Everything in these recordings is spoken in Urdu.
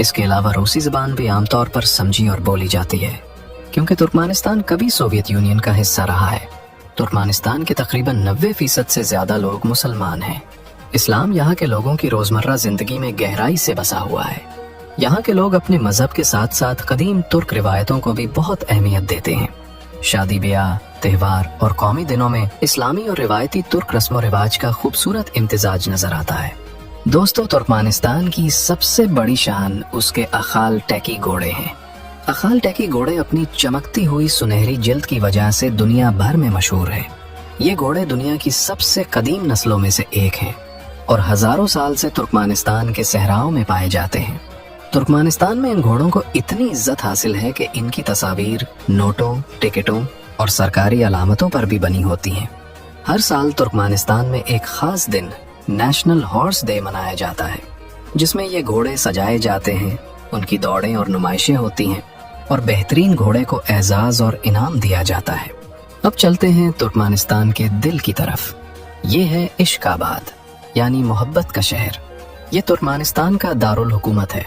اس کے علاوہ روسی زبان بھی عام طور پر سمجھی اور بولی جاتی ہے، کیونکہ ترکمانستان کبھی سوویت یونین کا حصہ رہا ہے۔ ترکمانستان کے تقریباً 90% سے زیادہ لوگ مسلمان ہیں۔ اسلام یہاں کے لوگوں کی روزمرہ زندگی میں گہرائی سے بسا ہوا ہے۔ یہاں کے لوگ اپنے مذہب کے ساتھ ساتھ قدیم ترک روایتوں کو بھی بہت اہمیت دیتے ہیں۔ شادی بیاہ، تہوار اور قومی دنوں میں اسلامی اور روایتی ترک رسم و رواج کا خوبصورت امتزاج نظر آتا ہے۔ دوستو، ترکمانستان کی سب سے بڑی شان اس کے اخال ٹیکی گھوڑے ہیں۔ اخال ٹیکی گھوڑے اپنی چمکتی ہوئی سنہری جلد کی وجہ سے دنیا بھر میں مشہور ہیں۔ یہ گھوڑے دنیا کی سب سے قدیم نسلوں میں سے ایک ہیں اور ہزاروں سال سے ترکمانستان کے صحراؤں میں پائے جاتے ہیں۔ ترکمانستان میں ان گھوڑوں کو اتنی عزت حاصل ہے کہ ان کی تصاویر نوٹوں، ٹکٹوں اور سرکاری علامتوں پر بھی بنی ہوتی ہیں۔ ہر سال ترکمانستان میں ایک خاص دن نیشنل ہارس ڈے منایا جاتا ہے، جس میں یہ گھوڑے سجائے جاتے ہیں، ان کی دوڑیں اور نمائشیں ہوتی ہیں اور بہترین گھوڑے کو اعزاز اور انعام دیا جاتا ہے۔ اب چلتے ہیں ترکمانستان کے دل کی طرف۔ یہ ہے عشق آباد، یعنی محبت کا شہر۔ یہ ترکمانستان کا دارالحکومت ہے۔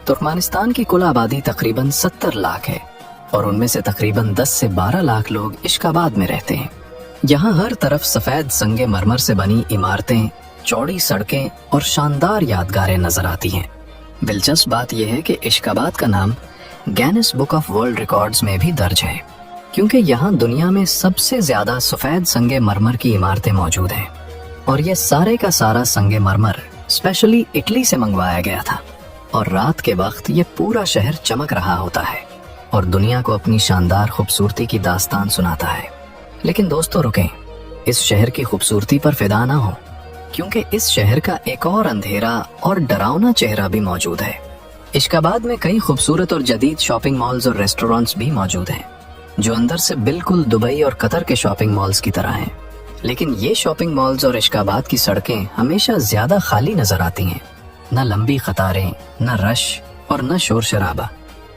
ترکمانستان کی کل آبادی تقریباً 70 لاکھ ہے اور ان میں سے تقریباً 10 سے 12 لاکھ لوگ عشق آباد میں رہتے ہیں۔ یہاں ہر طرف سفید سنگ مرمر سے بنی عمارتیں، چوڑی سڑکیں اور شاندار یادگاریں نظر آتی ہیں۔ دلچسپ بات یہ ہے کہ عشق آباد کا نام grains book of world records میں بھی درج ہے، کیونکہ یہاں دنیا میں سب سے زیادہ سفید سنگ مرمر کی عمارتیں موجود ہیں، اور یہ سارے کا سارا سنگ مرمر اسپیشلی اٹلی سے منگوایا گیا تھا، اور رات کے وقت یہ پورا شہر چمک رہا ہوتا ہے اور دنیا کو اپنی شاندار خوبصورتی کی داستان سناتا ہے۔ لیکن دوستو رکیں، اس شہر کی خوبصورتی پر فدا نہ ہو، کیونکہ اس شہر کا ایک اور اندھیرا اور ڈراؤنا چہرہ بھی موجود ہے۔ عشق آباد میں کئی خوبصورت اور جدید شاپنگ مالز اور ریسٹورانٹس بھی موجود ہیں، جو اندر سے بالکل دبئی اور قطر کے شاپنگ مالز کی طرح ہیں۔ لیکن یہ شاپنگ مالز اور عشق آباد کی سڑکیں ہمیشہ زیادہ خالی نظر آتی ہیں، نہ لمبی قطاریں، نہ رش اور نہ شور شرابہ۔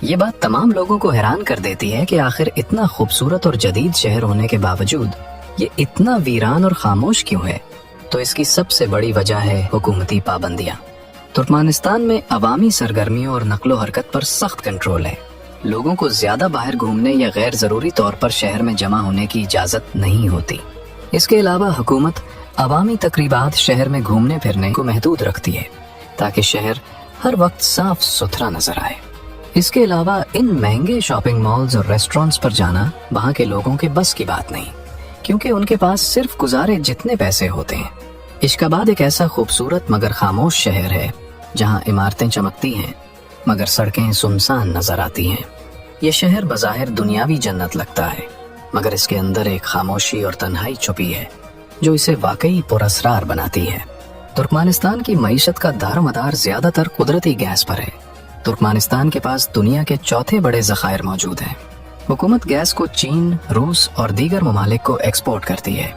یہ بات تمام لوگوں کو حیران کر دیتی ہے کہ آخر اتنا خوبصورت اور جدید شہر ہونے کے باوجود یہ اتنا ویران اور خاموش کیوں ہے؟ تو اس کی سب سے بڑی وجہ ہے حکومتی پابندیاں۔ ترکمانستان میں عوامی سرگرمیوں اور نقل و حرکت پر سخت کنٹرول ہے۔ لوگوں کو زیادہ باہر گھومنے یا غیر ضروری طور پر شہر میں جمع ہونے کی اجازت نہیں ہوتی۔ اس کے علاوہ حکومت عوامی تقریبات شہر میں گھومنے پھرنے کو محدود رکھتی ہے تاکہ شہر ہر وقت صاف ستھرا نظر آئے۔ اس کے علاوہ ان مہنگے شاپنگ مالز اور ریسٹورانٹس پر جانا وہاں کے لوگوں کے بس کی بات نہیں، کیونکہ ان کے پاس صرف گزارے جتنے پیسے ہوتے ہیں۔ عشق آباد ایک ایسا خوبصورت مگر خاموش شہر ہے جہاں عمارتیں چمکتی ہیں مگر سڑکیں سنسان نظر آتی ہیں۔ یہ شہر بظاہر دنیاوی جنت لگتا ہے، مگر اس کے اندر ایک خاموشی اور تنہائی چھپی ہے جو اسے واقعی پراسرار بناتی ہے۔ ترکمانستان کی معیشت کا دار و مدار زیادہ تر قدرتی گیس پر ہے۔ ترکمانستان کے پاس دنیا کے چوتھے بڑے ذخائر موجود ہیں۔ حکومت گیس کو چین، روس اور دیگر ممالک کو ایکسپورٹ کرتی ہے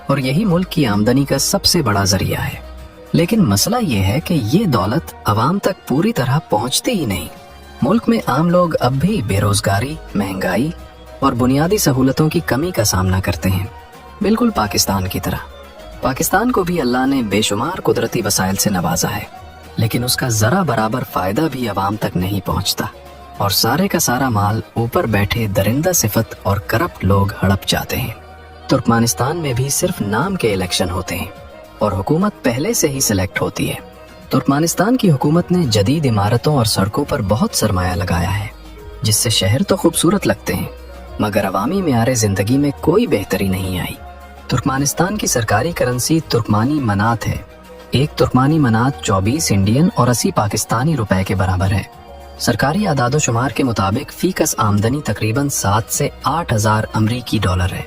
اور یہی ملک کی آمدنی کا سب سے بڑا ذریعہ ہے۔ لیکن مسئلہ یہ ہے کہ یہ دولت عوام تک پوری طرح پہنچتی ہی نہیں۔ ملک میں عام لوگ اب بھی بے روزگاری، مہنگائی اور بنیادی سہولتوں کی کمی کا سامنا کرتے ہیں، بالکل پاکستان کی طرح۔ پاکستان کو بھی اللہ نے بے شمار قدرتی وسائل سے نوازا ہے، لیکن اس کا ذرا برابر فائدہ بھی عوام تک نہیں پہنچتا، اور سارے کا سارا مال اوپر بیٹھے درندہ صفت اور کرپٹ لوگ ہڑپ جاتے ہیں۔ ترکمانستان میں بھی صرف نام کے الیکشن ہوتے ہیں اور حکومت پہلے سے ہی سلیکٹ ہوتی ہے۔ ترکمانستان کی حکومت نے جدید عمارتوں اور سڑکوں پر بہت سرمایہ لگایا ہے، جس سے شہر تو خوبصورت لگتے ہیں مگر عوامی معیار زندگی میں کوئی بہتری نہیں آئی۔ ترکمانستان کی سرکاری کرنسی ترکمانی منات ہے۔ ایک ترکمانی منات 24 انڈین اور 80 پاکستانی روپے کے برابر ہے۔ سرکاری اعداد و شمار کے مطابق فی کس آمدنی تقریباً 7 سے 8 ہزار امریکی ڈالر ہے،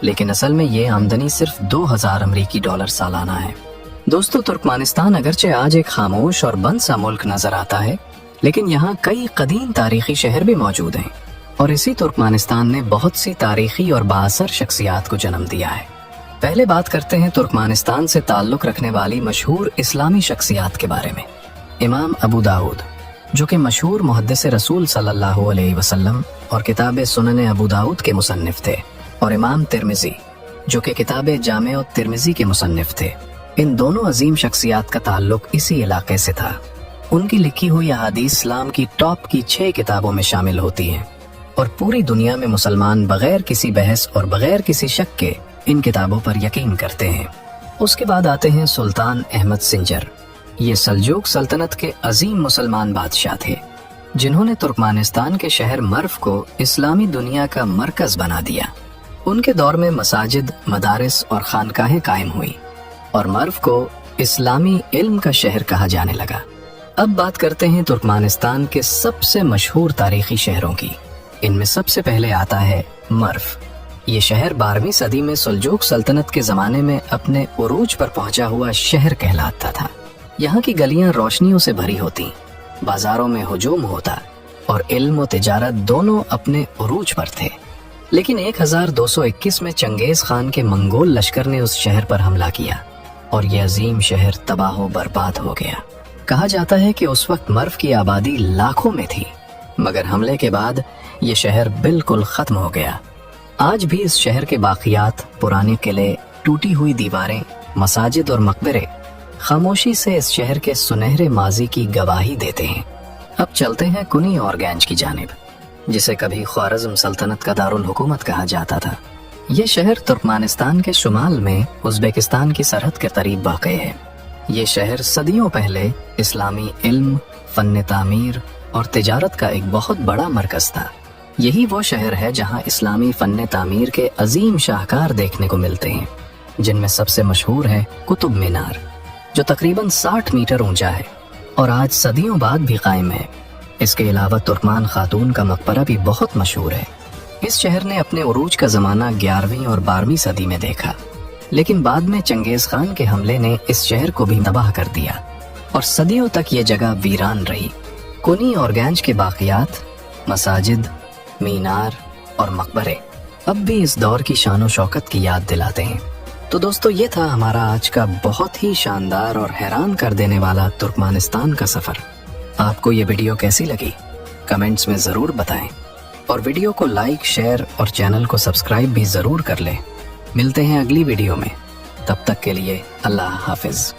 لیکن اصل میں یہ آمدنی صرف 2000 امریکی ڈالر سالانہ ہے۔ دوستو، ترکمانستان اگرچہ آج ایک خاموش اور بند سا ملک نظر آتا ہے، لیکن یہاں کئی قدیم تاریخی شہر بھی موجود ہیں، اور اسی ترکمانستان نے بہت سی تاریخی اور بااثر شخصیات کو جنم دیا ہے۔ پہلے بات کرتے ہیں ترکمانستان سے تعلق رکھنے والی مشہور اسلامی شخصیات کے بارے میں۔ امام ابو داؤد، جو کہ مشہور محدث رسول صلی اللہ علیہ وسلم اور کتاب سنن ابو داؤد کے مصنف تھے، اور امام ترمذی، جو کہ کتاب جامع الترمذی کے مصنف تھے۔ ان دونوں عظیم شخصیات کا تعلق اسی علاقے سے تھا۔ ان کی لکھی ہوئی احادیث اسلام کی ٹاپ کی 6 کتابوں میں شامل ہوتی ہیں اور پوری دنیا میں مسلمان بغیر کسی بحث اور بغیر کسی شک کے ان کتابوں پر یقین کرتے ہیں۔ اس کے بعد آتے ہیں سلطان احمد سنجر۔ یہ سلجوق سلطنت کے عظیم مسلمان بادشاہ تھے جنہوں نے ترکمانستان کے شہر مرو کو اسلامی دنیا کا مرکز بنا دیا۔ ان کے دور میں مساجد، مدارس اور خانقاہیں قائم ہوئی اور مرو کو اسلامی علم کا شہر کہا جانے لگا۔ اب بات کرتے ہیں ترکمانستان کے سب سے مشہور تاریخی شہروں کی۔ ان میں سب سے پہلے آتا ہے مرو۔ یہ شہر 12ویں صدی میں سلجوق سلطنت کے زمانے میں اپنے عروج پر پہنچا ہوا شہر کہلاتا تھا۔ یہاں کی گلیاں روشنیوں سے بھری ہوتی، بازاروں میں ہجوم ہوتا اور علم و تجارت دونوں اپنے عروج پر تھے۔ لیکن 1221 میں چنگیز خان کے منگول لشکر نے اس شہر پر حملہ کیا اور یہ عظیم شہر تباہ و برباد ہو گیا۔ کہا جاتا ہے کہ اس وقت مرو کی آبادی لاکھوں میں تھی، مگر حملے کے بعد یہ شہر بالکل ختم ہو گیا۔ آج بھی اس شہر کے باقیات، پرانے قلعے، ٹوٹی ہوئی دیواریں، مساجد اور مقبرے خاموشی سے اس شہر کے سنہرے ماضی کی گواہی دیتے ہیں۔ اب چلتے ہیں کنی اور گنج کی جانب، جسے کبھی خوارزم سلطنت کا دارالحکومت کہا جاتا تھا۔ یہ شہر ترکمانستان کے شمال میں ازبکستان کی سرحد کے قریب واقع ہے۔ یہ شہر صدیوں پہلے اسلامی علم، فن تعمیر اور تجارت کا ایک بہت بڑا مرکز تھا۔ یہی وہ شہر ہے جہاں اسلامی فن تعمیر کے عظیم شاہکار دیکھنے کو ملتے ہیں، جن میں سب سے مشہور ہے قطب مینار، جو تقریباً 60 میٹر اونچا ہے اور آج صدیوں بعد بھی قائم ہے۔ اس کے علاوہ ترکمان خاتون کا مقبرہ بھی بہت مشہور ہے۔ اس شہر نے اپنے عروج کا زمانہ 11ویں اور 12ویں صدی میں دیکھا، لیکن بعد میں چنگیز خان کے حملے نے اس شہر کو بھی تباہ کر دیا اور صدیوں تک یہ جگہ ویران رہی۔ کنی اور گنج کے باقیات، مساجد، مینار اور مقبرے اب بھی اس دور کی شان و شوکت کی یاد دلاتے ہیں۔ تو دوستو، یہ تھا ہمارا آج کا بہت ہی شاندار اور حیران کر دینے والا ترکمانستان کا سفر۔ آپ کو یہ ویڈیو کیسی لگی؟ کمنٹس میں ضرور بتائیں اور ویڈیو کو لائک، شیئر اور چینل کو سبسکرائب بھی ضرور کر لیں۔ ملتے ہیں اگلی ویڈیو میں، تب تک کے لیے اللہ حافظ۔